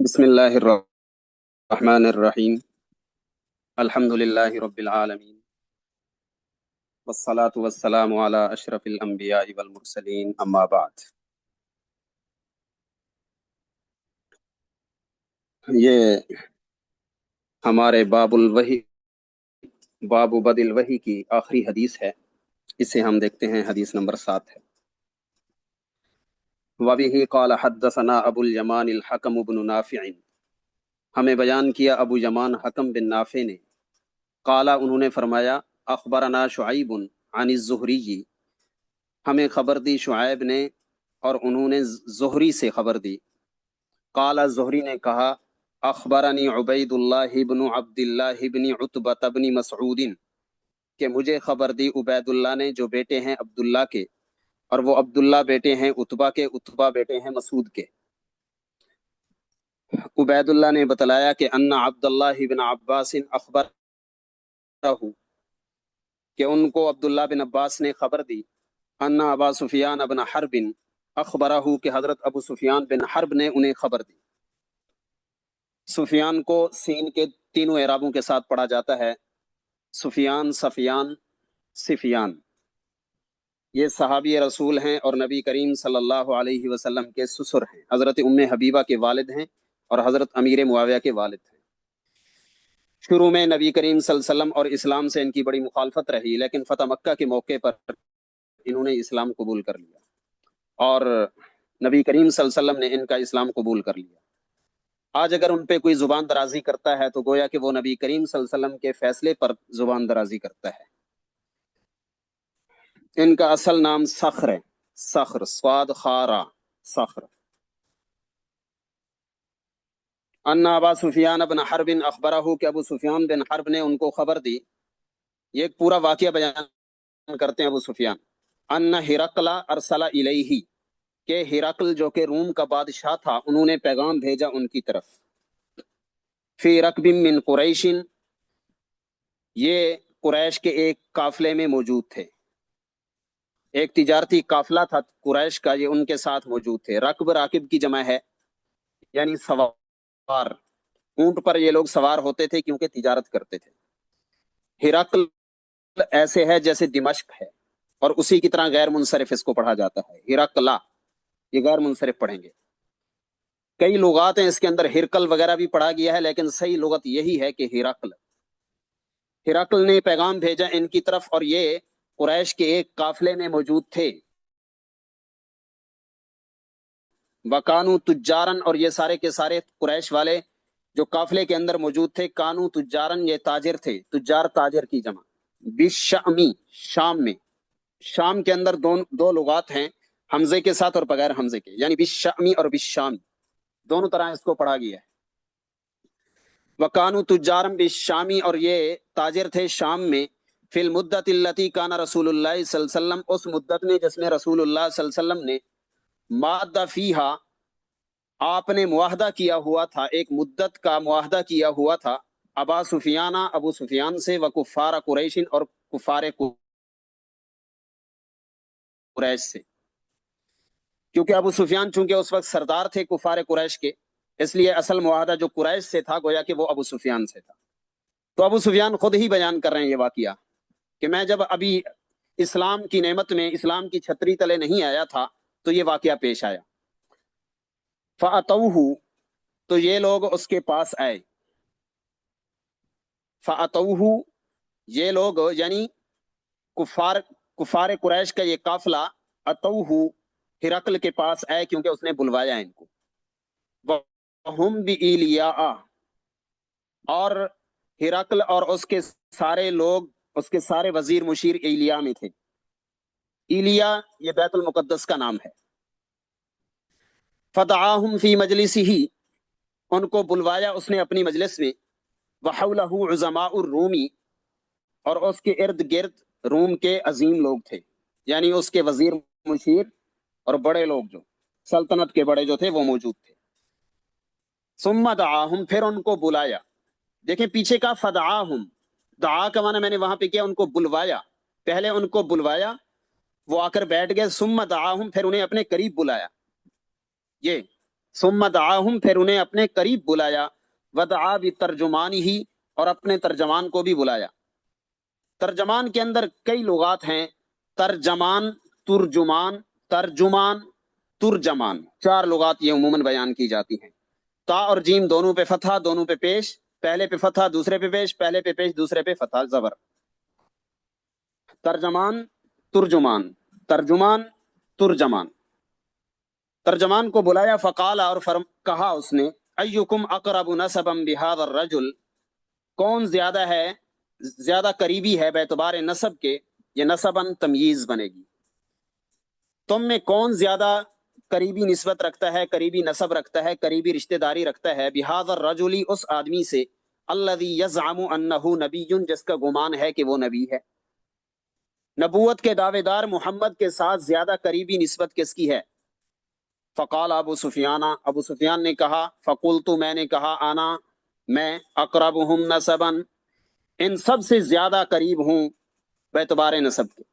بسم اللہ الرحمن الرحیم الحمد للہ رب العالمین والصلاة والسلام علی اشرف الانبیاء والمرسلین اما بعد۔ یہ ہمارے باب بدء الوحی کی آخری حدیث ہے، اسے ہم دیکھتے ہیں۔ حدیث نمبر 7 ہے۔ وَبِهِ قال حدثنا ابو الیمان الحکم بن نافع، ہمیں بیان کیا ابو یمان حکم بن نافع نے، قال انہوں نے فرمایا، اخبرنا شعیب عن الزہری، ہمیں خبر دی شعیب نے اور انہوں نے زہری سے خبر دی۔ قال زہری نے کہا، اخبرنی عبید اللہ بن عبد اللہ بن عتبہ بن مسعود، کہ مجھے خبر دی عبید اللہ نے جو بیٹے ہیں عبداللہ کے، اور وہ عبداللہ بیٹے ہیں عتبہ کے، عتبہ بیٹے ہیں مسعود کے۔ عبید اللہ نے بتلایا کہ ان عبداللہ بن عباس اخبرہ، کہ ان کو عبداللہ بن عباس نے خبر دی، ان ابا سفیان بن حرب اخبرہ، کہ حضرت ابو سفیان بن حرب نے انہیں خبر دی۔ سفیان کو سین کے تینوں اعرابوں کے ساتھ پڑھا جاتا ہے، سفیان، سفیان، سفیان۔ یہ صحابی رسول ہیں اور نبی کریم صلی اللہ علیہ وسلم کے سسر ہیں، حضرت ام حبیبہ کے والد ہیں اور حضرت امیر معاویہ کے والد ہیں۔ شروع میں نبی کریم صلی اللہ علیہ وسلم اور اسلام سے ان کی بڑی مخالفت رہی، لیکن فتح مکہ کے موقع پر انہوں نے اسلام قبول کر لیا اور نبی کریم صلی اللہ علیہ وسلم نے ان کا اسلام قبول کر لیا۔ آج اگر ان پہ کوئی زبان درازی کرتا ہے تو گویا کہ وہ نبی کریم صلی اللہ علیہ وسلم کے فیصلے پر زبان درازی کرتا ہے۔ ان کا اصل نام صخر ہے، صخر، صاد خارا، صخر۔ ان ابا سفیان بن حرب اخبرہ، کہ ابو سفیان بن حرب نے ان کو خبر دی۔ یہ ایک پورا واقعہ بیان کرتے ہیں ابو سفیان۔ ان ہرقل ارسل الیہ، کہ ہرقل جو کہ روم کا بادشاہ تھا، انہوں نے پیغام بھیجا ان کی طرف۔ فی رکب من قریش، یہ قریش کے ایک قافلے میں موجود تھے، ایک تجارتی قافلہ تھا قریش کا، یہ ان کے ساتھ موجود تھے۔ رکب راکب کی جمع ہے، یعنی سوار، اونٹ پر یہ لوگ سوار ہوتے تھے کیونکہ تجارت کرتے تھے۔ ہرقل ایسے ہے جیسے دمشق ہے، اور اسی کی طرح غیر منصرف اس کو پڑھا جاتا ہے، ہرقلا، یہ غیر منصرف پڑھیں گے۔ کئی لغات ہیں اس کے اندر، ہرقل وغیرہ بھی پڑھا گیا ہے، لیکن صحیح لغت یہی ہے کہ ہرقل۔ ہرقل نے پیغام بھیجا ان کی طرف، اور یہ قریش کے ایک قافلے میں موجود تھے۔ وَكَانُوا تُجَّارًا، اور یہ سارے کے سارے قریش والے جو قافلے کے اندر موجود تھے، کانو تجارن، یہ تاجر تھے، تجار تاجر کی جمع۔ بالشامی، شام میں، شام کے اندر دو لغات ہیں، حمزے کے ساتھ اور بغیر حمزے کے، یعنی بالشامی اور بالشامی، دونوں طرح اس کو پڑھا گیا ہے۔ وَكَانُوا تُجَّارًا بالشامی، اور یہ تاجر تھے شام میں، فی المدت التی کان رسول اللہ صلی اللہ علیہ وسلم، اس مدت میں جس میں رسول اللہ صلی اللہ علیہ وسلم نے مادہ فیہا، آپ نے معاہدہ کیا ہوا تھا، ایک مدت کا معاہدہ کیا ہوا تھا، ابا سفیان، ابو سفیان سے، وکفار قریش، اور کفار قریش سے۔ کیونکہ ابو سفیان چونکہ اس وقت سردار تھے کفار قریش کے، اس لیے اصل معاہدہ جو قریش سے تھا گویا کہ وہ ابو سفیان سے تھا۔ تو ابو سفیان خود ہی بیان کر رہے ہیں یہ واقعہ، کہ میں جب ابھی اسلام کی نعمت میں، اسلام کی چھتری تلے نہیں آیا تھا تو یہ واقعہ پیش آیا۔ فَأَتَوْهُ، تو یہ لوگ اس کے پاس آئے۔ فَأَتَوْهُ، یہ لوگ یعنی کفار قریش کا یہ قافلہ، اتوہ، ہرقل کے پاس آئے کیونکہ اس نے بلوایا ان کو۔ وَهُمْ بِإِيلِيَاءَ، اور ہرقل اور اس کے سارے لوگ، اس کے سارے وزیر مشیر ایلیا میں تھے۔ ایلیا یہ بیت المقدس کا نام ہے۔ فَدَعَاهُمْ فِي مَجْلِسِهِ، ان کو بلوایا اس نے اپنی مجلس میں۔ وَحَوْلَهُ عُظَمَاءُ الرُّومِ، اور اس کے ارد گرد روم کے عظیم لوگ تھے، یعنی اس کے وزیر مشیر اور بڑے لوگ، جو سلطنت کے بڑے جو تھے وہ موجود تھے۔ ثُمَّ دَعَاهُمْ، پھر ان کو بلایا۔ دیکھیں پیچھے کا فَدَعَاهُمْ، دعا کا معنی میں نے وہاں پہ کیا، ان کو بلوایا، پہلے ان کو بلوایا، وہ آ کر بیٹھ گئے، ثُمَّ دَعَاهُمْ، پھر انہیں اپنے قریب بلایا۔ یہ ثم دعاہم، پھر انہیں اپنے قریب بلایا، ودعا بترجمانہ، اور اپنے ترجمان کو بھی بلایا۔ ترجمان کے اندر کئی لغات ہیں، ترجمان، ترجمان، ترجمان، ترجمان، 4 لغات یہ عموماً بیان کی جاتی ہیں۔ تا اور جیم دونوں پہ فتحہ، دونوں پہ پیش، پہلے پہ فتحہ دوسرے پہ پیش، پہلے پہ پیش دوسرے پہ فتحہ زبر۔ ترجمان، ترجمان، ترجمان، ترجمان۔ ترجمان کو بلایا، فقال، اور کہا اس نے، ایکم اقرب نسبا بہذا الرجل، کون زیادہ قریبی ہے باعتبار نسب کے، یہ نسباً تمییز بنے گی، تم میں کون زیادہ قریبی نسبت رکھتا ہے، قریبی نسب رکھتا ہے، قریبی رشتہ داری رکھتا ہے، بہذا الرجل، اس آدمی سے، الذی یزعم انہ نبی، جس کا گمان ہے کہ وہ نبی ہے۔ نبوت کے دعوے دار محمد کے ساتھ زیادہ قریبی نسبت کس کی ہے؟ فقال ابو سفیان، ابو سفیان نے کہا، فقلت، میں نے کہا، انا، میں، اقربہم نسبا، ان سب سے زیادہ قریب ہوں باعتبار نسب کے۔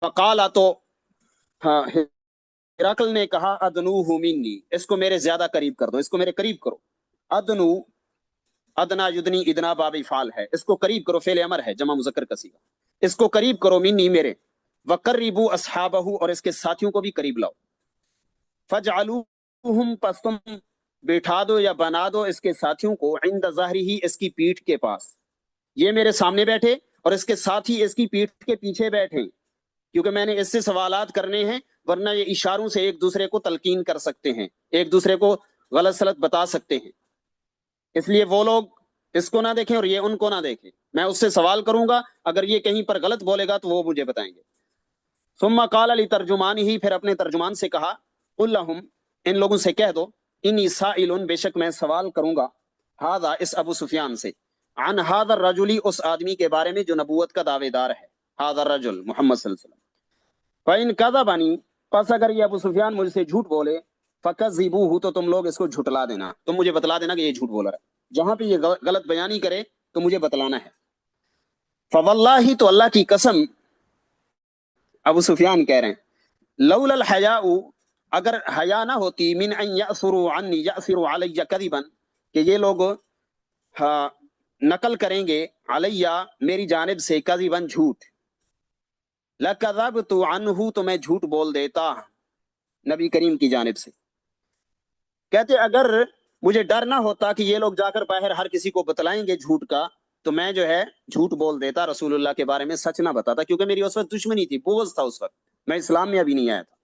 فقال، تو ہرقل نے کہا، ادنوہ منی، اس کو میرے زیادہ قریب کر دو، اس کو میرے قریب کرو۔ ادنو، ادنا یدنی، ادنا باب فعل ہے، اس کو قریب کرو، فعل امر ہے، جمع مذکر کا صیغہ، اس کو قریب کرو، منی، میرے، وقربوا اصحابہ، اور اس کے ساتھیوں کو بھی قریب لاؤ، فجعلوہم، پس تم بٹھا دو یا بنا دو اس کے ساتھیوں کو، عند ظہرہ، اس کی پیٹھ کے پاس، یہ میرے سامنے بیٹھے اور اس کے ساتھی اس کی پیٹھ کے پیچھے بیٹھے، کیونکہ میں نے اس سے سوالات کرنے ہیں، ورنہ یہ اشاروں سے ایک دوسرے کو تلقین کر سکتے ہیں، ایک دوسرے کو غلط سلط بتا سکتے ہیں، اس لیے وہ لوگ اس کو نہ دیکھیں اور یہ ان کو نہ دیکھیں، میں اس سے سوال کروں گا، اگر یہ کہیں پر غلط بولے گا تو وہ مجھے بتائیں گے۔ ثم قال لترجمانہ، پھر اپنے ترجمان سے کہا، قل لہم، ان لوگوں سے کہہ دو، انی سائل، بے شک میں سوال کروں گا، ہذا، اس ابو سفیان سے، عن ہذا الرجل، اس آدمی کے بارے میں جو نبوت کا دعوے دار ہے، ہذا الرجل، محمد صلی اللہ علیہ وسلم، فإن كذبني، پس اگر یہ ابو سفیان مجھ سے جھوٹ بولے، فکذبوہ، تو تم لوگ اس کو جھٹلا دینا، تم مجھے بتلا دینا کہ یہ جھوٹ بول رہا ہے، جہاں پہ یہ غلط بیانی کرے تو مجھے بتلانا ہے۔ فواللہ، تو اللہ کی قسم، ابو سفیان کہہ رہے ہیں، لولا الحیاء، اگر حیا نہ ہوتی، من ان یأثروا عنی، یأثروا علی کذبا، کہ یہ لوگ نقل کریں گے، علیہ، میری جانب سے، کذبا، جھوٹ، لکذبت عنہ، تو میں جھوٹ بول دیتا نبی کریم کی جانب سے۔ کہتے اگر مجھے ڈر نہ ہوتا کہ یہ لوگ جا کر باہر ہر کسی کو بتلائیں گے جھوٹ کا، تو میں جو ہے جھوٹ بول دیتا، رسول اللہ کے بارے میں سچ نہ بتاتا، کیونکہ میری اس وقت دشمنی تھی، بغض تھا اس وقت، میں اسلام میں ابھی نہیں آیا تھا،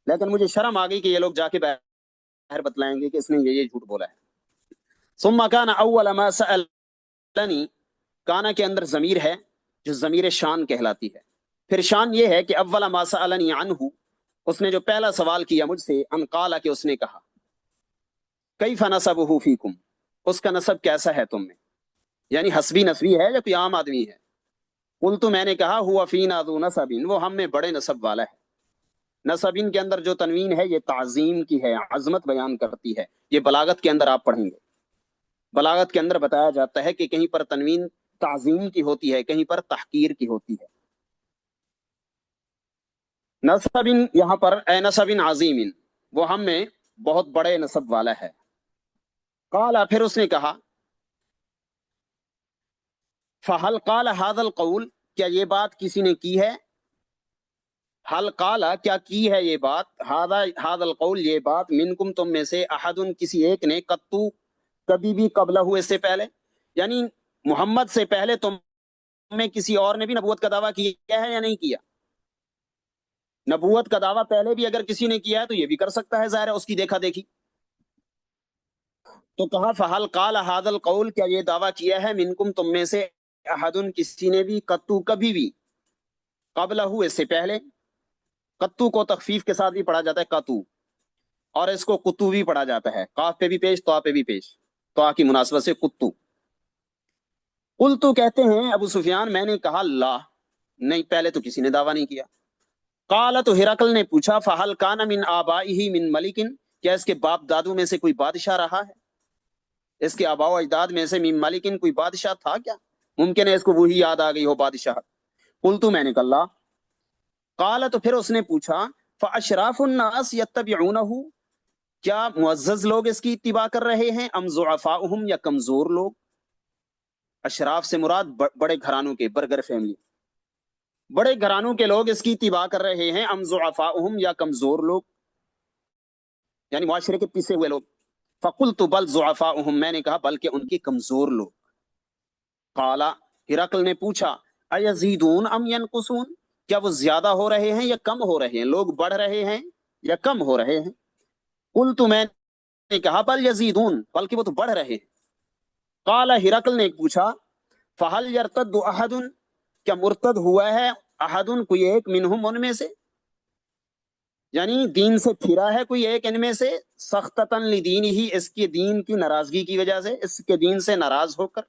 لیکن مجھے شرم آ گئی کہ یہ لوگ جا کے باہر بتلائیں گے کہ اس نے یہ جھوٹ بولا ہے۔ ثم کان اول ما سألنی، کانا کے اندر ضمیر ہے جو ضمیر شان کہلاتی ہے، پھر شان یہ ہے کہ اول ما سألنی عنہ، اس نے جو پہلا سوال کیا مجھ سے، ان قال، کہ اس نے کہا، کیف نسبہ فیکم، اس کا نسب کیسا ہے تم میں، یعنی حسبی نسبی ہے یا کوئی عام آدمی ہے؟ قلت، میں نے کہا، ہوا فینا ذو نسب، وہ ہم میں بڑے نسب والا ہے۔ نسبین کے اندر جو تنوین ہے یہ تعظیم کی ہے، عظمت بیان کرتی ہے، یہ بلاغت کے اندر آپ پڑھیں گے، بلاغت کے اندر بتایا جاتا ہے کہ کہیں پر تنوین تعظیم کی ہوتی ہے، کہیں پر تحقیر کی ہوتی ہے۔ نسبین، یہاں پر اے نسبین عظیم، وہ ہم میں بہت بڑے نسب والا ہے۔ قال، پھر اس نے کہا، فہل قال هذا القول، کیا یہ بات کسی نے کی ہے؟ حل قال، کیا کی ہے یہ بات، هذا القول، یہ بات، منکم، تم میں سے، احد، کسی ایک نے، قطو، کبھی بھی، قبلہ، اس سے پہلے، یعنی محمد سے پہلے تم میں کسی اور نے بھی نبوت کا دعویٰ کیا ہے یا نہیں کیا؟ نبوت کا دعویٰ پہلے بھی اگر کسی نے کیا ہے تو یہ بھی کر سکتا ہے، ظاہر ہے اس کی دیکھا دیکھی۔ تو کہا، فہل قال هذا القول، کیا یہ دعویٰ کیا ہے، منکم، تم میں سے، احد، کسی نے بھی، قطو، کبھی بھی، قبلہ، اس سے پہلے، قطو کو تخفیف کے ساتھ بھی پڑھا جاتا ہے قطو، اور اس کو قطو بھی پڑھا جاتا ہے، قاف پہ بھی پیش، طا پہ بھی پیش، طا کی مناسبت سے قطو۔ قلتو، کہتے ہیں ابو سفیان، میں نے کہا، لا، نہیں، پہلے تو کسی نے دعویٰ نہیں کیا۔ قال، تو ہرقل نے پوچھا، فہل کان من آبائہ من ملکن، کیا اس کے باپ دادوں میں سے کوئی بادشاہ رہا ہے؟ اس کے آباء و اجداد میں سے من ملکن، کوئی بادشاہ تھا کیا؟ ممکن ہے اس کو وہی یاد آ گئی ہو بادشاہ۔ قلتو، میں نے کہا، لا۔ قال، تو پھر اس نے پوچھا، فاشراف الناس یتبعونہ، کیا معزز لوگ اس کی اتباع کر رہے ہیں ام ضعفاؤہم یا کمزور لوگ؟ اشراف سے مراد بڑے گھرانوں کے، برگر فیملی، بڑے گھرانوں کے لوگ اس کی اتباع کر رہے ہیں ام ضعفاؤہم یا کمزور لوگ، یعنی معاشرے کے پیچھے ہوئے لوگ۔ فقلت بل ضعفاؤہم، میں نے کہا بلکہ ان کے کمزور لوگ۔ قال، ہرقل نے پوچھا ایزیدون ام ینقصون، کیا وہ زیادہ ہو رہے ہیں یا کم ہو رہے ہیں؟ لوگ بڑھ رہے ہیں یا کم ہو رہے ہیں؟ قلت، میں نے کہا بل یزیدون، بلکہ وہ تو بڑھ رہے ہیں۔ قال، ہرقل نے پوچھا فہل یرتد احد، کیا مرتد ہوا ہے احد کوئی ایک منہم ان میں سے، یعنی دین سے پھرا ہے کوئی ایک ان میں سے، سختتن لدین ہی، اس کے دین کی ناراضگی کی وجہ سے، اس کے دین سے ناراض ہو کر۔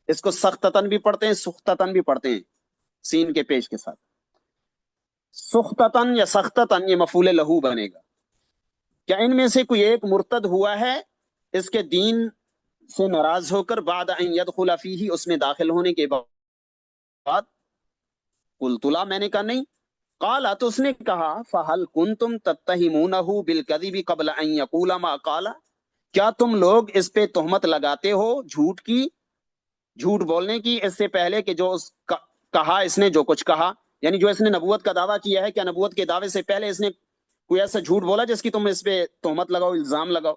اس کو سختتن بھی پڑھتے ہیں، سختتن بھی پڑھتے ہیں، سین کے پیش کے ساتھ۔ سختتن یا سختتن یہ مفعول لہو بنے گا۔ کیا ان میں سے کوئی ایک مرتد ہوا ہے اس کے دین سے ناراض ہو کر، بعد ان یدخل فیہ، اس میں داخل ہونے کے بعد؟ قلت لا، میں نے کہا نہیں۔ قال، تو اس نے کہا فہل کنتم تتہمونہ بالکذب قبل ان یقول ما قال، کیا تم لوگ اس پہ تہمت لگاتے ہو جھوٹ کی، جھوٹ بولنے کی، اس سے پہلے کہ جو کہا اس نے جو کچھ کہا، یعنی جو اس نے نبوت کا دعویٰ کیا ہے، کیا نبوت کے دعوے سے پہلے اس نے کوئی ایسا جھوٹ بولا جس کی تم اس پہ تہمت لگاؤ، الزام لگاؤ؟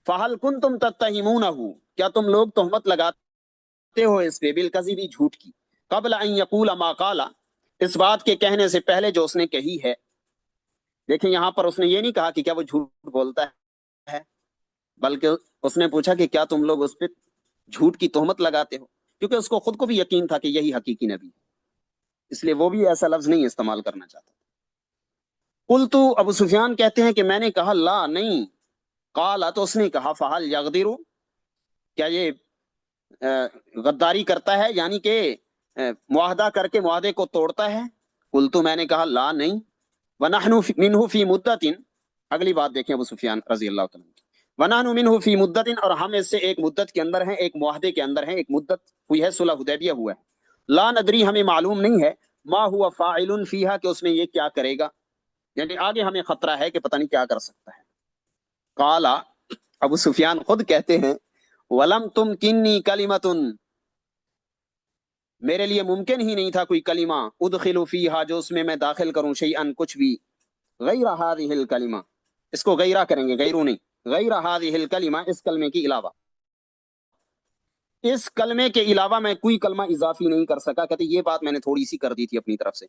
فہل کنتم تتہمونہ، کیا تم لوگ تہمت لگاتے ہو اس پہ، بالکذب، جھوٹ کی، قبل ان یقول ما قال، اس بات کے کہنے سے پہلے جو اس نے کہی ہے۔ دیکھیں یہاں پر اس نے یہ نہیں کہا کہ کیا وہ جھوٹ بولتا ہے، بلکہ اس نے پوچھا کہ کیا تم لوگ اس پہ جھوٹ کی تہمت لگاتے ہو، کیونکہ اس کو خود کو بھی یقین تھا کہ یہی حقیقی نبی ہے، اس لیے وہ بھی ایسا لفظ نہیں استعمال کرنا چاہتا۔ قلت، ابو سفیان کہتے ہیں کہ میں نے کہا لا، نہیں۔ قال، تو اس نے کہا فہل یغدر، کیا یہ غداری کرتا ہے، یعنی کہ معاہدہ کر کے معاہدے کو توڑتا ہے؟ قلت، میں نے کہا لا، نہیں۔ ونحن منہ فی مدت، اگلی بات دیکھیں ابو سفیان رضی اللہ تعالیٰ عنہ۔ ونحن منہ فی مدت، اور ہم اس سے ایک مدت کے اندر ہیں، ایک معاہدے کے اندر ہیں، ایک مدت ہوئی ہے، صلح حدیبیہ ہوا ہے۔ لا ندری، ہمیں معلوم نہیں ہے، ما ہوا فاعل فیہا، کہ اس میں یہ کیا کرے گا، یعنی آگے ہمیں خطرہ ہے کہ پتہ نہیں کیا کر سکتا ہے۔ قال، ابو سفیان خود کہتے ہیں ولم تمکننی کلمۃ، میرے لیے ممکن ہی نہیں تھا کوئی کلمہ، ادخل فیہا، جو اس میں داخل کروں، شیئن، کچھ بھی، غیر ہذہ الکلمہ، اس کو غیرہ کریں گے، غیرو نہیں، غیر ہذہ الکلمہ، اس کلمے کے علاوہ، اس کلمے کے علاوہ میں کوئی کلمہ اضافی نہیں کر سکا۔ کہتے یہ بات میں نے تھوڑی سی کر دی تھی اپنی طرف سے،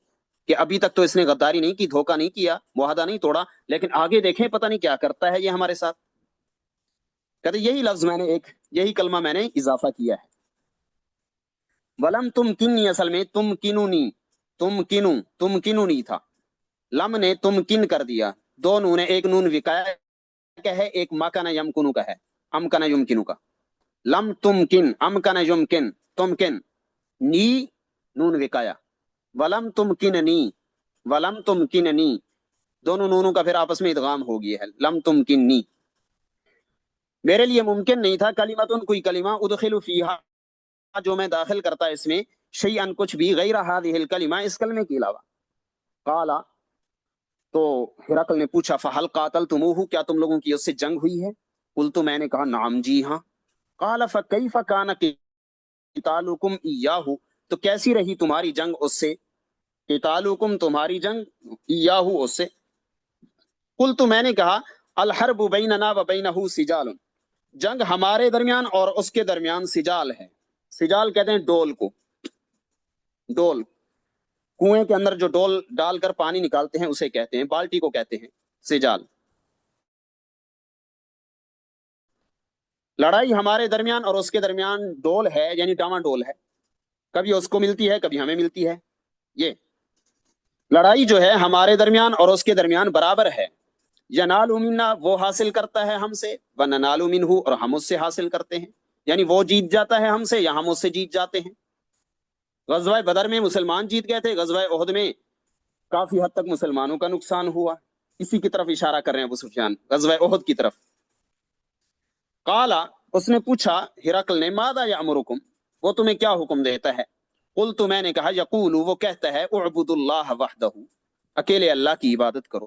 کہ ابھی تک تو اس نے غداری نہیں کی، دھوکہ نہیں کیا، معاہدہ نہیں توڑا، لیکن آگے دیکھیں پتہ نہیں کیا کرتا ہے یہ ہمارے ساتھ۔ کہتے یہی لفظ میں نے یہی کلمہ میں نے اضافہ کیا ہے۔ ولم تمکننی، اصل میں تمکنونی، تمکنونی تھا، لم نے تمکن کر دیا، دو نون ہے، ایک نون وقایا کا ہے، ایک مکن یمکنو کا ہے، امکن یمکنو کا۔ لم تمکن، امکن یمکن، تمکن، نی نون وقایا، ولم تمکننی، ولم تمکننی، دونوں نونوں کا پھر آپس میں ادغام ہو گیا ہے، لم تمکننی، میرے لیے ممکن نہیں تھا، کلمتن، کوئی کلمہ، ادخل فیہا، جو میں داخل کرتا اس میں، شیئن، کچھ بھی، غیر ہذہ الکلمہ، اس کلمے کے علاوہ۔ قال، تو ہرقل نے پوچھا فہل قاتلتموہ، کیا تم لوگوں کی اس سے جنگ ہوئی ہے؟ قلت، میں نے کہا نعم، جی ہاں۔ قال فکیف کان قتالکم ایاہ، تو کیسی رہی تمہاری جنگ اس سے، قتالکم، تمہاری جنگ، ایاہ، اس سے۔ قلت، میں نے کہا الحرب بیننا و بینہ سجال، جنگ ہمارے درمیان اور اس کے درمیان سجال ہے۔ سجال کہتے ہیں ڈول کو، ڈول، کنویں کے اندر جو ڈول ڈال کر پانی نکالتے ہیں اسے کہتے ہیں، بالٹی کو کہتے ہیں سجال۔ لڑائی ہمارے درمیان اور اس کے درمیان ڈول ہے، یعنی ڈاما ڈول ہے، کبھی اس کو ملتی ہے کبھی ہمیں ملتی ہے۔ یہ لڑائی جو ہے ہمارے درمیان اور اس کے درمیان برابر ہے، ینال منا، وہ حاصل کرتا ہے ہم سے، وننال منہ، اور ہم اس سے حاصل کرتے ہیں، یعنی وہ جیت جاتا ہے ہم سے یا ہم اس سے جیت جاتے ہیں۔ غزوہ بدر میں مسلمان جیت گئے تھے، غزوہ احد میں کافی حد تک مسلمانوں کا نقصان ہوا، اسی کی طرف اشارہ کر رہے ہیں ابو سفیان، غزوہ احد کی طرف۔ قالا، اس نے پوچھا ہرقل نے ماذا یامرکم، وہ تمہیں کیا حکم دیتا ہے؟ قلت، میں نے کہا یقول، وہ کہتا ہے اعبدوا اللہ وحدہ، اکیلے اللہ کی عبادت کرو،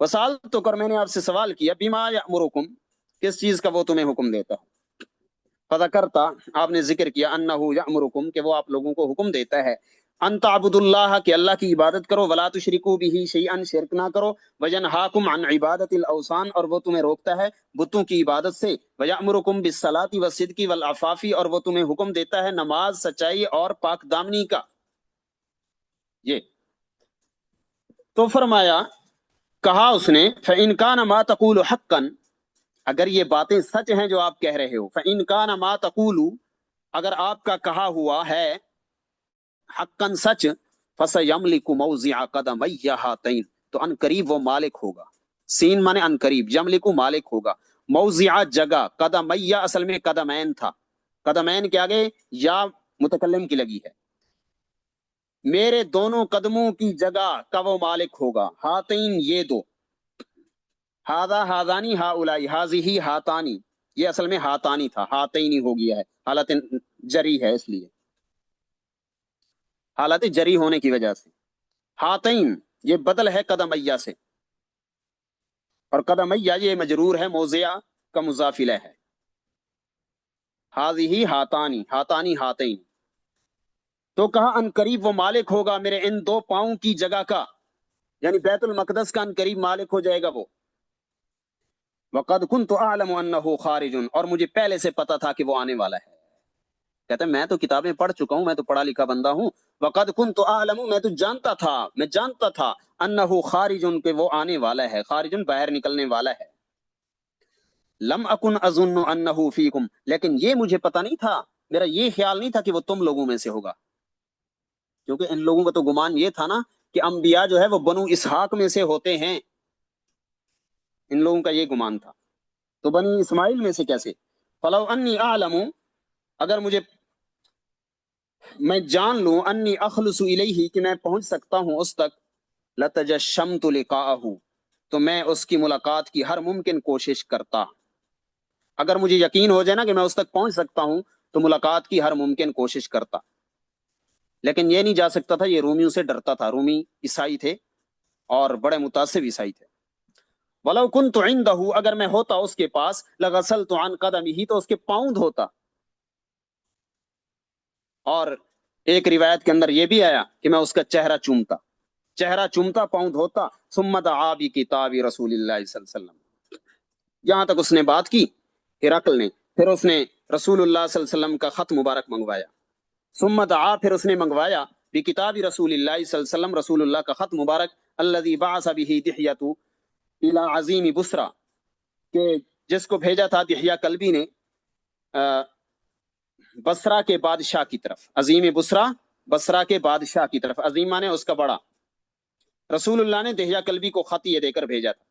وسال تو کر میں نے آپ سے سوال کیا بما یأمرکم کس چیز کا وہ تمہیں حکم دیتا ہے. فذکرتا آپ نے ذکر کیا انہ یأمرکم کہ وہ آپ لوگوں کو حکم دیتا ہے ان تعبدوا اللہ کہ اللہ کی عبادت کرو ولا تشرکوا بہ شیئا شرک نہ کرو وینہاکم عن عبادت الاوثان اور وہ تمہیں روکتا ہے بتوں کی عبادت سے ویأمرکم بالصلاۃ والصدق والعفاف اور وہ تمہیں حکم دیتا ہے نماز سچائی اور پاک دامنی کا. یہ تو فرمایا کہا اس نے فإن كان ما تقول حقا اگر یہ باتیں سچ ہیں جو آپ کہہ رہے ہو فإن كان ما تقول اگر آپ کا کہا ہوا ہے حقا سچ فسيملك موضع قدمي هاتين تو ان قریب وہ مالک ہوگا. سین مانے ان قریب یملک مالک ہوگا موضع جگہ قدمی اصل میں قدمین تھا قدمین کے آگے یا متکلم کی لگی ہے میرے دونوں قدموں کی جگہ کا وہ مالک ہوگا. ہاتین یہ دو ہاذا ہاذانی ہاؤلائی ہاذی ہاتانی یہ اصل میں ہاتانی تھا ہاتینی ہو گیا ہے حالت جری ہے اس لیے حالت جری ہونے کی وجہ سے. ہاتین یہ بدل ہے قدمیہ سے اور قدمیہ یہ مجرور ہے موضع کا مضاف الیہ ہے. ہاذی ہاتانی ہاتانی ہاتین تو کہا ان قریب وہ مالک ہوگا میرے ان دو پاؤں کی جگہ کا یعنی بیت المقدس کا ان قریب مالک ہو جائے گا وہ. وقد كنت اعلم انه خارج اور مجھے پہلے سے پتا تھا کہ وہ آنے والا ہے. کہتے ہیں میں تو کتابیں پڑھ چکا ہوں میں تو پڑھا لکھا بندہ ہوں. وقد كنت اعلم میں تو جانتا تھا انه خارج کہ وہ آنے والا ہے خارج باہر نکلنے والا ہے. لم اکن اظن انه فیکم لیکن یہ مجھے پتا نہیں تھا میرا یہ خیال نہیں تھا کہ وہ تم لوگوں میں سے ہوگا کیونکہ ان لوگوں کا تو گمان یہ تھا نا کہ انبیاء جو ہے وہ بنو اسحاق میں سے ہوتے ہیں ان لوگوں کا یہ گمان تھا تو بنی اسماعیل میں سے کیسے. فلو انی اعلم اگر میں جان لوں انی اخلص الیہ کہ میں پہنچ سکتا ہوں اس تک لتجشمت لقاءہ تو میں اس کی ملاقات کی ہر ممکن کوشش کرتا. اگر مجھے یقین ہو جائے نا کہ میں اس تک پہنچ سکتا ہوں تو ملاقات کی ہر ممکن کوشش کرتا لیکن یہ نہیں جا سکتا تھا. یہ رومیوں سے ڈرتا تھا رومی عیسائی تھے اور بڑے متعصب عیسائی تھے. وَلَوْ كُنْتُ عِنْدَهُ اگر میں ہوتا اس کے پاس لَغَسَلْتُ عَنْ قَدَمِهِ تو اس کے پاؤں دھوتا. اور ایک روایت کے اندر یہ بھی آیا کہ میں اس کا چہرہ چومتا پاؤں دھوتا. ثُمَّ دَعَا بِكِتَابِ رسول اللہ صلی اللہ علیہ وسلم یہاں تک اس نے بات کی ہرقل نے پھر اس نے رسول اللہ صلی اللہ علیہ وسلم کا خط مبارک منگوایا. ثم دعا پھر اس نے منگوایا بکتاب رسول اللہ صلی اللہ علیہ وسلم رسول اللہ کا خط مبارک الذي بعث به دحیۃ الى عظیم بصرہ کہ جس کو بھیجا تھا دحیہ کلبی نے بصرہ کے بادشاہ کی طرف. عظیم بصرہ بصرہ کے بادشاہ کی طرف عظیم مانے اس کا بڑا. رسول اللہ نے دحیہ کلبی کو خط یہ دے کر بھیجا تھا.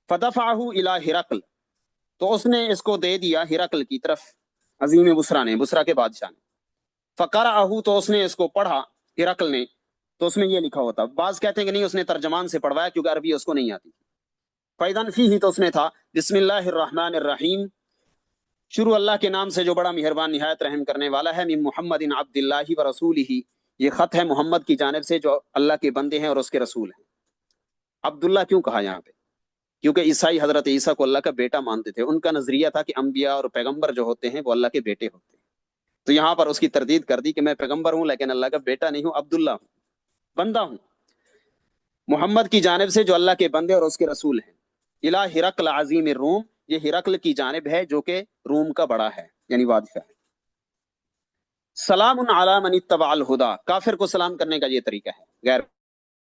فدفعه الى ہرقل تو اس نے اس کو دے دیا ہرقل کی طرف عظیم بصرہ نے بصرہ کے بادشاہ نے. فقرأہ تو اس نے اس کو پڑھا ہرقل نے تو اس میں یہ لکھا ہوتا. بعض کہتے ہیں کہ نہیں اس نے ترجمان سے پڑھوایا کیونکہ عربی اس کو نہیں آتی. فَإِذًا فِيهِ تو اس میں تھا بسم اللہ الرحمن الرحیم شروع اللہ کے نام سے جو بڑا مہربان نہایت رحم کرنے والا ہے. من محمد عبد اللہ و رسولہ یہ خط ہے محمد کی جانب سے جو اللہ کے بندے ہیں اور اس کے رسول ہیں. عبداللہ کیوں کہا یہاں پہ کیونکہ عیسائی حضرت عیسیٰ کو اللہ کا بیٹا مانتے تھے. ان کا نظریہ تھا کہ انبیاء اور پیغمبر جو ہوتے ہیں وہ اللہ کے بیٹے ہوتے ہیں. تو یہاں پر اس کی تردید کر دی کہ میں پیغمبر ہوں لیکن اللہ کا بیٹا نہیں ہوں عبداللہ ہوں بندہ ہوں محمد کی جانب سے جو اللہ کے بندے اور اس کے رسول ہیں. الہ ہرقل عظیم الروم یہ ہرقل کی جانب ہے جو کہ روم کا بڑا ہے یعنی بادشاہ ہے. سلام علی من اتبع الہدی کافر کو سلام کرنے کا یہ طریقہ ہے غیر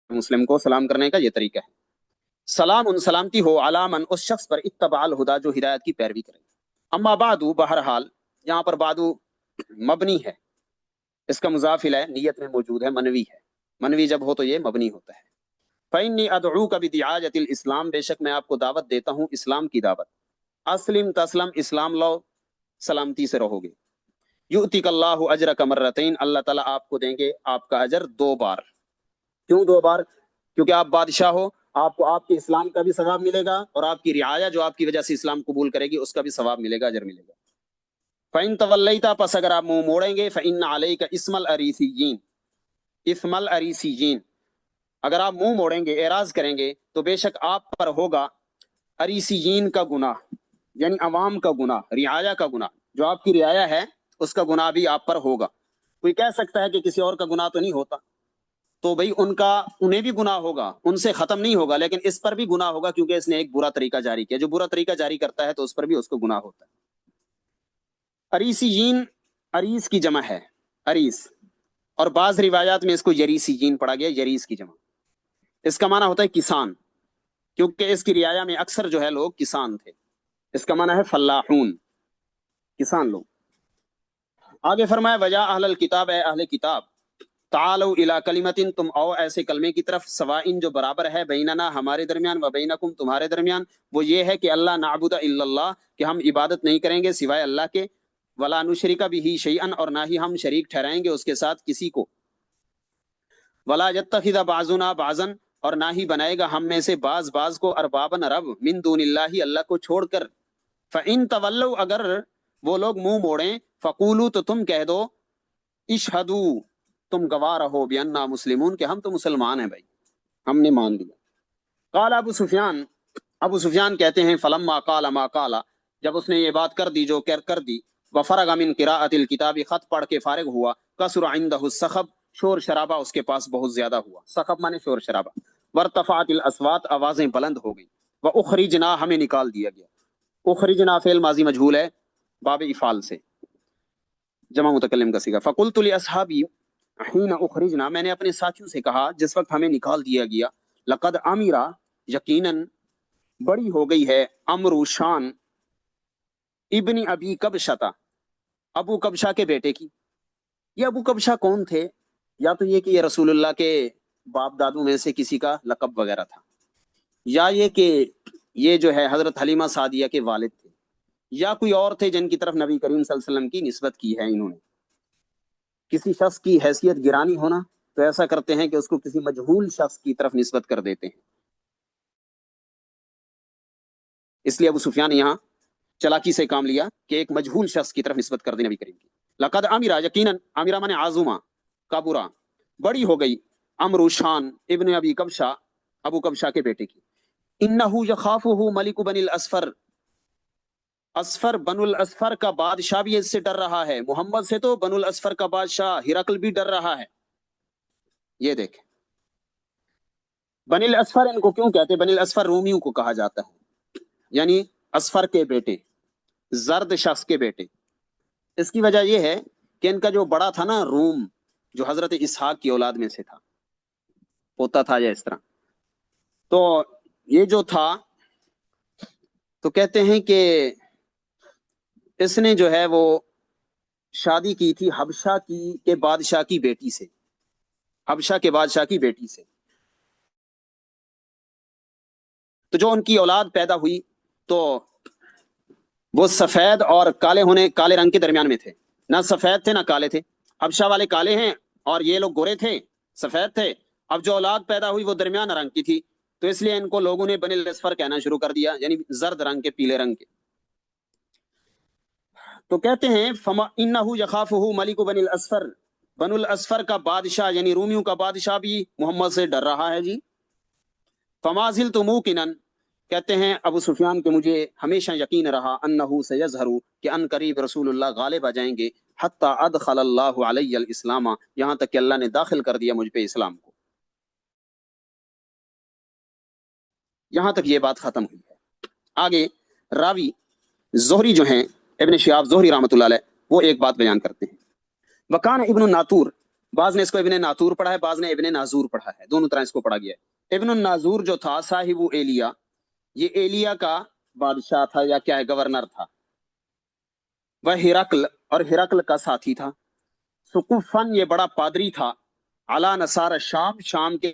مسلم کو سلام کرنے کا یہ طریقہ ہے. سلام سلامتی ہو علی من اس شخص پر اتبع الہدی جو ہدایت کی پیروی کرے. اما بعد بہرحال یہاں پر بعدو مبنی ہے اس کا مضاف الیہ نیت میں موجود ہے منوی ہے منوی جب ہو تو یہ مبنی ہوتا ہے. فإنی ادعوک بدعاجۃ الاسلام بے شک میں آپ کو دعوت دیتا ہوں اسلام کی دعوت. اسلم تسلم اسلام لو سلامتی سے رہو گے. یؤتیک اللہ اجرک مرتین اللہ تعالیٰ آپ کو دیں گے آپ کا اجر 2 بار. کیوں 2 بار کیونکہ آپ بادشاہ ہو آپ کو آپ کے اسلام کا بھی ثواب ملے گا اور آپ کی رعایا جو آپ کی وجہ سے اسلام قبول کرے گی اس کا بھی ثواب ملے گا اجر ملے گا. فَإِن تَوَلَّيْتَ پس اگر آپ منہ موڑیں گے فَإِنَّ عَلَيْكَ اسْمَ الْأَرِيسِيِّينَ اسْمَ الْأَرِيسِيِّينَ اگر آپ منہ موڑیں گے، اعراض کریں گے، تو بے شک آپ پر ہوگا اریسیین کا گناہ، یعنی عوام کا گناہ، رعایا کا گناہ، جو آپ کی رعایا ہے اس کا گناہ بھی آپ پر ہوگا۔ کوئی کہہ سکتا ہے کہ کسی اور کا گناہ تو نہیں ہوتا، تو بھئی انہیں بھی گناہ ہوگا، ان سے ختم نہیں ہوگا، لیکن اس پر بھی گناہ ہوگا کیونکہ اس نے ایک برا طریقہ جاری کیا۔ جو برا طریقہ جاری کرتا ہے تو اس پر بھی اس کو گناہ ہوتا ہے۔ اریسیین، اریس کی جمع ہے، اریس، اور بعض روایات میں اس کو یریسیین پڑھا گیا، یریس کی جمع۔ اس کا معنی ہوتا ہے کسان، کیونکہ اس کی رعایا میں اکثر جو ہے لوگ کسان تھے۔ اس کا معنی ہے فلاحون، کسان لوگ۔ آگے فرمایا وجا اہل الکتاب، اے اہل کتاب، تعالوا الی کلمۃ، تم آؤ ایسے کلمے کی طرف، سوائن جو برابر ہے، بیننا ہمارے درمیان، و بینکم تمہارے درمیان، وہ یہ ہے کہ اللہ نعبد الا اللہ، کہ ہم عبادت نہیں کریں گے سوائے اللہ کے، ولا نشرک بہ شیئا، اور نہ ہی ہم شریک ٹھہرائیں گے اس کے ساتھ کسی کو، ولا یتخذ بعضنا بعضا، اور نہ ہی بنائے گا ہم میں سے بعض بعض کو اربابا رب، من دون اللہ اللہ کو چھوڑ کر، فَإِن تولوا، اگر وہ لوگ منہ موڑیں، فقولوا تو تم کہہ دو، اشہدوا تم گواہ رہو، بأننا مسلمون کہ ہم تو مسلمان ہیں بھائی، ہم نے مان لیا۔ قال ابو سفیان، ابو سفیان کہتے ہیں فلما قال ما قال، جب اس نے یہ بات کر دی جو کر دی، وفرغ من قراءۃ الکتاب، خط پڑھ کے فارغ ہوا، کثر عنده الصخب، شور شرابہ اس کے پاس بہت زیادہ ہوا، صخب مانے شور شرابہ، وارتفعت الاصوات، آوازیں بلند ہو گئیں، واخرجنا ہمیں نکال دیا گیا، اخرجنا فعل ماضی مجہول ہے باب افعال سے، جمع متکلم کا صیغہ، فقلت لاصحابی حین اخرجنا، میں نے اپنے ساتھیوں سے کہا جس وقت ہمیں نکال دیا گیا، لقد امرا، یقیناً بڑی ہو گئی ہے، امر شان، ابن ابی کبشہ، ابو کبشہ کے بیٹے کی۔ یہ ابو کبشہ کون تھے؟ یا تو یہ کہ یہ رسول اللہ کے باپ دادوں میں سے کسی کا لقب وغیرہ تھا، یا یہ کہ یہ جو ہے حضرت حلیمہ سعدیہ کے والد تھے، یا کوئی اور تھے جن کی طرف نبی کریم صلی اللہ علیہ وسلم کی نسبت کی ہے انہوں نے۔ کسی شخص کی حیثیت گرانی ہونا تو ایسا کرتے ہیں کہ اس کو کسی مجہول شخص کی طرف نسبت کر دیتے ہیں، اس لیے ابو سفیان نے یہاں چلاکی سے کام لیا کہ ایک مجہول شخص کی طرف نسبت کر دیں نبی کریم کی۔ لقد امرا، یقیناً، امرا مانے عظما، کبرا، بڑی ہو گئی، امر شان ابن ابی کبشہ، ابو کبشہ کے بیٹے کی، انہ یخافہ ملک بن الاسفر، اسفر بن الاسفر کا بادشاہ بھی اس سے ڈر رہا ہے، محمد سے تو بن الاسفر کا بادشاہ ہرقل بھی ڈر رہا ہے۔ یہ دیکھیں بن الاسفر ان کو کیوں کہتے ہیں؟ بن الاسفر رومیوں کو کہا جاتا ہے، یعنی اسفر کے بیٹے، زرد شخص کے بیٹے۔ اس کی وجہ یہ ہے کہ ان کا جو بڑا تھا نا روم، جو حضرت اسحاق کی اولاد میں سے تھا، پوتا تھا یا اس طرح، تو یہ جو تھا تو کہتے ہیں کہ اس نے جو ہے وہ شادی کی تھی حبشہ کی کے بادشاہ کی بیٹی سے، حبشہ کے بادشاہ کی بیٹی سے، تو جو ان کی اولاد پیدا ہوئی تو وہ سفید اور کالے رنگ کے درمیان میں تھے، نہ سفید تھے نہ کالے تھے، حبشہ والے کالے ہیں اور یہ لوگ گورے تھے، سفید تھے۔ اب جو اولاد پیدا ہوئی وہ درمیان رنگ کی تھی، تو اس لیے ان کو لوگوں نے بن الاسفر کہنا شروع کر دیا، یعنی زرد رنگ کے، پیلے رنگ کے۔ تو کہتے ہیں فما انہ یخافہ ملک بن الاسفر، بن الاسفر کا بادشاہ یعنی رومیوں کا بادشاہ بھی محمد سے ڈر رہا ہے جی۔ فما زلت موقنا، کہتے ہیں ابو سفیان کہ مجھے ہمیشہ یقین رہا، انہ سیظہر، کہ ان قریب رسول اللہ غالب آ جائیں گے، حتی ادخل اللہ علی الاسلام، یہاں تک کہ اللہ نے داخل کر دیا مجھ پہ اسلام کو۔ یہاں تک یہ بات ختم ہوئی ہے۔ آگے راوی زہری جو ہیں، ابن شہاب زہری رحمۃ اللہ علیہ، وہ ایک بات بیان کرتے ہیں، وکان ابن الناطور، بعض نے اس کو ابن ناطور پڑھا ہے، بعض نے ابن ناظور پڑھا ہے، دونوں طرح اس کو پڑھا گیا ہے۔ ابن الناظور جو تھا صاحب ایلیا، یہ ایلیا کا بادشاہ تھا یا کیا ہے، گورنر تھا، وہ ہرقل، اور ہرقل کا ساتھی تھا، سقفن، یہ بڑا پادری تھا، علی نصار شام، شام کے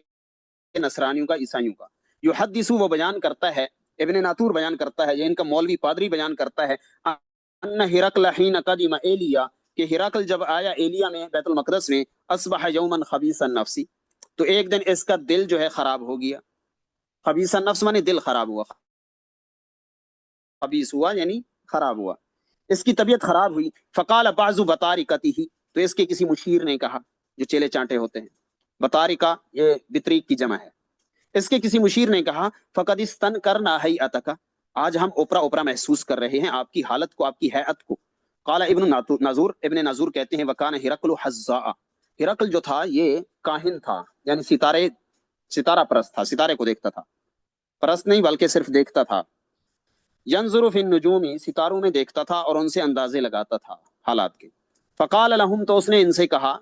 نصرانیوں کا، عیسائیوں کا، یحدثو، وہ بیان کرتا ہے، ابن ناطور بیان کرتا ہے، یہ ان کا مولوی پادری بیان کرتا ہے، ان ہرقل حین قدم ایلیا، کہ ہرقل جب آیا ایلیا میں، بیت المقدس میں، اصبح یوما خبیث النفس، تو ایک دن اس کا دل جو ہے خراب ہو گیا، خبیث النفس مانے دل خراب ہوا، خبیث ہوا یعنی خراب ہوا، اس کی طبیعت خراب ہوئی، فقال بعض بطارقتہ، تو اس کے کسی مشیر نے کہا، جو چیلے چانٹے ہوتے ہیں، بطارقہ یہ بطریق کی جمع ہے. اس کے کسی مشیر نے کہا فقد استنکرنا ہیئتک، آج ہم اوپرا اوپرا محسوس کر رہے ہیں آپ کی حالت کو، آپ کی ہیئت کو. قال ابن ناظور، ابن ناظور کہتے ہیں وکان ہرقل حزاء، ہرقل جو تھا یہ کاہن تھا، یعنی ستارہ پرست تھا، ستارے کو دیکھتا تھا، پرست نہیں بلکہ صرف دیکھتا تھا. ینظر فی النجوم، ستاروں میں دیکھتا تھا اور ان سے اندازے لگاتا تھا حالات کے. فقال لهم، تو اس نے ان سے کہا،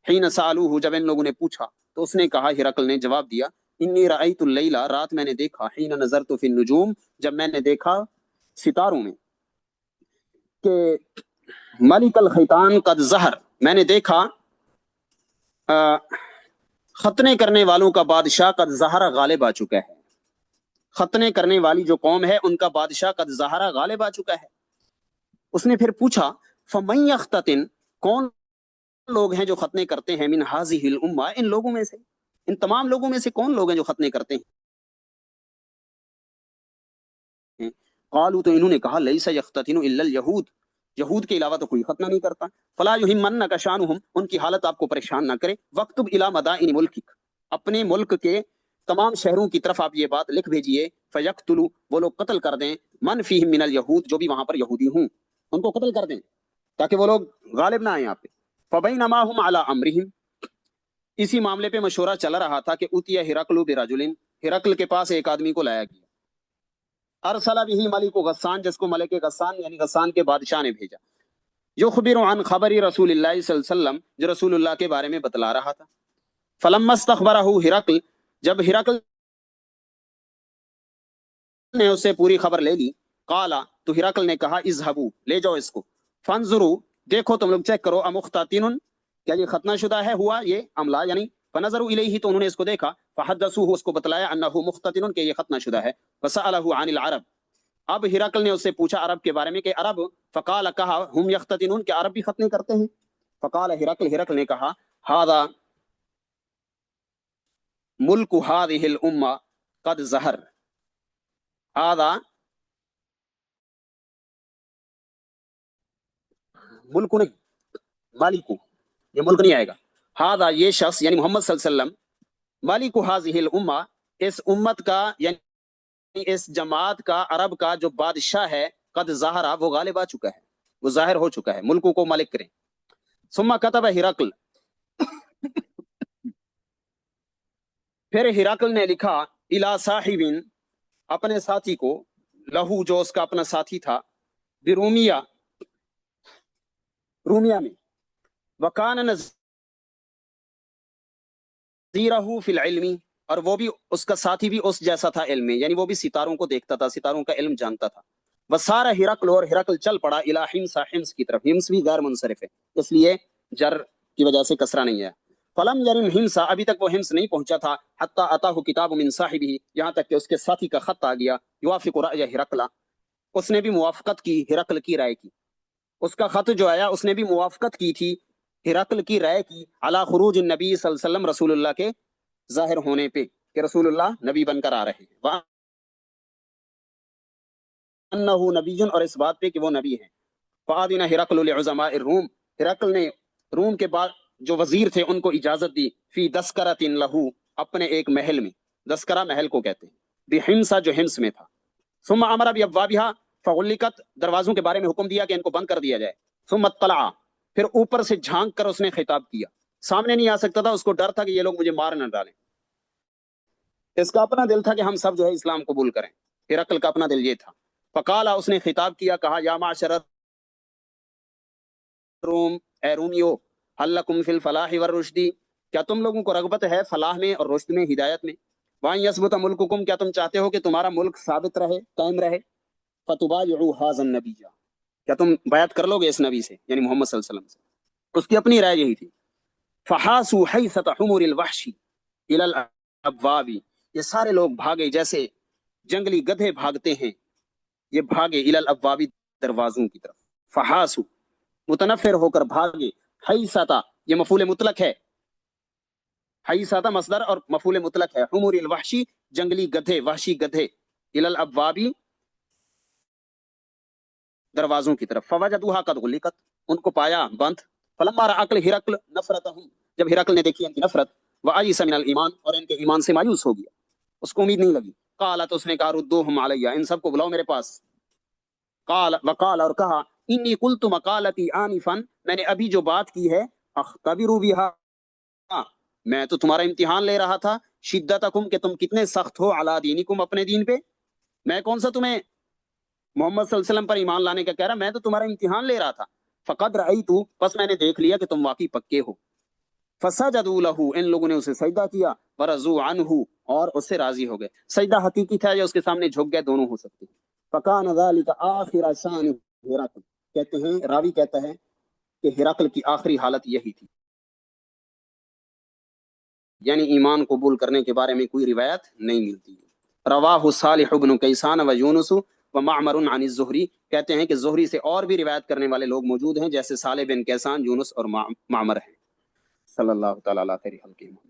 حین سالوہ، جب ان لوگوں نے پوچھا تو اس نے کہا، ہرقل نے جواب دیا، انی رأیت اللیلہ، رات میں نے دیکھا، حین نظرت فی النجوم، جب میں نے دیکھا ستاروں میں، کہ ملک الخیطان قد ظہر، میں نے دیکھا ختنے کرنے والوں کا بادشاہ قد ظہر، غالب آ چکا ہے. ختنے کرنے والی جو قوم ہے ان کا بادشاہ قد ظہر، غالب آ چکا ہے. اس نے پھر پوچھا فمن یختتن، کون لوگ ہیں جو ختنے کرتے ہیں، من ہذہ الامہ، ان لوگوں میں سے، ان تمام لوگوں میں سے کون لوگ ہیں جو ختنے کرتے ہیں. قالوا، تو انہوں نے کہا، لیس یختتن الا الیہود، یہود کے علاوہ تو کوئی ختنہ نہیں کرتا. فلا یہمنک شانہم، ان کی حالت آپ کو پریشان نہ کرے. واکتب الی مدائن ملکک، اپنے ملک کے تمام شہروں کی طرف آپ یہ بات لکھ بھیجئے. فیقتلوا، وہ لوگ قتل کر دیں، من فیہم من الیہود، جو بھی وہاں پر یہودی ہوں ان کو قتل کر دیں تاکہ وہ لوگ غالب نہ آئیں یہاں پہ. فبینما ہم علی امرہم، اسی معاملے پہ مشورہ چلا رہا تھا کہ اتیا ہرقل برجل، ہرقل کے پاس ایک آدمی کو لایا گیا. ارسل به ملک غسان، جس کو ملک غسان یعنی غسان کے بادشاہ نے بھیجا. یخبر عن خبر رسول اللہ صلی اللہ علیہ وسلم، جو رسول اللہ کے بارے میں بتلا رہا تھا. فلما استخبرہ ہرقل، جب ہرقل نے اس سے پوری خبر لے لی، قالا، تو ہرقل نے کہا، اذهبوا، لے جاؤ اس کو، فانظروا، دیکھو تم لوگ چیک کرو، امختتن، کیا یہ ختنہ شدہ ہے، ہوا یہ عملہ، یعنی فنظروا الیہ، تو انہوں نے اس کو دیکھا، فحدثوه، اس کو بتلایا، انہ مختتن، کہ یہ ختنہ شدہ ہے. فسألہ عن العرب، اب ہرقل نے اس سے پوچھا عرب کے بارے میں کہ عرب، فقال، کہا، ہم یختتنون، کہ عرب بھی ختنے کرتے ہیں. فقال ہرقل نے کہا، ھذا ملک ھذہ الامہ قد ظہر، ھذا ملک نہیں، مالک، یہ ملک نہیں آئے گا. ھذا، یہ شخص یعنی محمد صلی اللہ علیہ وسلم، مالک ھذہ الامہ، اس امت کا یعنی اس جماعت کا، عرب کا جو بادشاہ ہے، قد ظہر، وہ غالب آ چکا ہے، وہ ظاہر ہو چکا ہے، ملکوں کو مالک کریں. ثم کتب ہرقل، پھر ہرقل نے لکھا، الی صاحب، اپنے ساتھی کو، لہو، جو اس کا اپنا ساتھی تھا، برومیہ، رومیہ میں، وکان نذیرہ فی العلم، اور وہ بھی، اس کا ساتھی بھی اس جیسا تھا علم میں، یعنی وہ بھی ستاروں کو دیکھتا تھا، ستاروں کا علم جانتا تھا. وسار ہرقل، اور ہرقل چل پڑا، الی حمص، حمص کی طرف، حمص بھی غیر منصرف ہے اس لیے جر کی وجہ سے کسرہ نہیں ہے. فلم یرم حمص، ابھی تک وہ حمص نہیں پہنچا تھا، حتی اتاہ کتاب من صاحبہ، یہاں تک کہ اس کے ساتھی کا خط آ گیا، یوافق رأی ہرقل، اس نے بھی موافقت کی ہرقل کی رائے کی. اس کا خط جو آیا اس نے بھی موافقت کی تھی ہرقل کی رائے کی، علی خروج النبی صلی اللہ علیہ وسلم، رسول اللہ کے ظاہر ہونے پہ، کہ رسول اللہ نبی بن کر آ رہے ہیں، وَأَنَّهُ نَبِيٌّ، اور اس بات پہ کہ وہ نبی ہیں. فَآذِنَ ہرقل لعظماء الروم، ہرقل نے روم کے بعد جو وزیر تھے ان کو اجازت دی، فی دسکرۃ لہو، اپنے ایک محل میں، دسکرہ محل کو کہتے ہیں، بحمص، جو حمص میں تھا. ثم امر بابوابها فغلقت، دروازوں کے بارے میں حکم دیا کہ ان کو بند کر دیا جائے. ثم اطلع، پھر اوپر سے جھانک کر اس نے خطاب کیا، سامنے نہیں آ سکتا تھا، اس کو ڈر تھا کہ یہ لوگ مجھے مار نہ ڈالیں. اس کا اپنا دل تھا کہ ہم سب جو ہے اسلام قبول کریں، ہرقل کا اپنا دل یہ تھا. فقال، اس نے خطاب کیا، کہا، یا معشر الروم، اے رومیو، هل لکم فی الفلاح والرشد، کیا تم لوگوں کو رغبت ہے فلاح میں اور رشد میں، ہدایت میں. وان یثبت ملککم، کیا تم چاہتے ہو کہ تمہارا ملک ثابت رہے، قائم رہے. فتبایعوا ھذا النبی، کیا تم بیعت کر لو گے اس نبی سے، یعنی محمد صلی اللہ علیہ وسلم سے. اس کی اپنی رائے یہی تھی. فحاسوا حیثۃ حمر الوحش الی الابواب، یہ سارے لوگ بھاگے جیسے جنگلی گدھے بھاگتے ہیں، یہ بھاگے، الی الابواب، دروازوں کی طرف. فحاسوا، متنفر ہو کر بھاگے، حیثۃ، یہ مفعول مطلق ہے، حیثۃ مصدر اور مفعول مطلق ہے، حمر الوحش، جنگلی گدھے، وحشی گدھے، الی الابواب، دروازوں کی طرف. فوجدوها قد غلقت، ان کو پایا بند. فلما راى ہرقل نفرتهم، جب ہرقل نے دیکھی ان کی نفرت، وَأَيِّسَ مِنَ الْإِيمَانِ، اور ان کے ایمان سے مایوس ہو گیا، اس کو امید نہیں لگی. قال، تو اس نے کہا ردوہم علیہ، ان سب کو بلاؤ میرے پاس. قال وقال، اور کہا انی قلت مقالتی آنفا، میں نے ابھی جو بات کی ہے، اختبر بها، میں تو تمہارا امتحان لے رہا تھا، شدتکم، کہ تم کتنے سخت ہو، علی دینکم، اپنے دین پہ. میں کون سا تمہیں محمد صلی اللہ علیہ وسلم پر ایمان لانے کا کہہ رہا، میں تو تمہارا امتحان لے رہا تھا. فقد رأیت، پس میں نے دیکھ لیا کہ تم واقعی پکے ہو. فسجدوا له، ان لوگوں نے اسے سجدہ کیا. ورضوا عنہ، اور اس سے راضی ہو گئے. سجدہ حقیقی تھا یا اس کے سامنے جھک گئے، دونوں ہو سکتے ہیں. فکان ذلک آخر شان ہرقل، کہتے ہیں راوی کہتا ہے کہ ہرقل کی آخری حالت یہی تھی. یعنی ایمان قبول کرنے کے بارے میں کوئی روایت نہیں ملتی. رواہ صالح بن کیسان و یونس و معمر عن الزہری، کہتے ہیں کہ زہری سے اور بھی روایت کرنے والے لوگ موجود ہیں، جیسے صالح بن کیسان، یونس اور معمر ہیں. صلی اللہ تعالیٰ علیہ خیر خلقہ.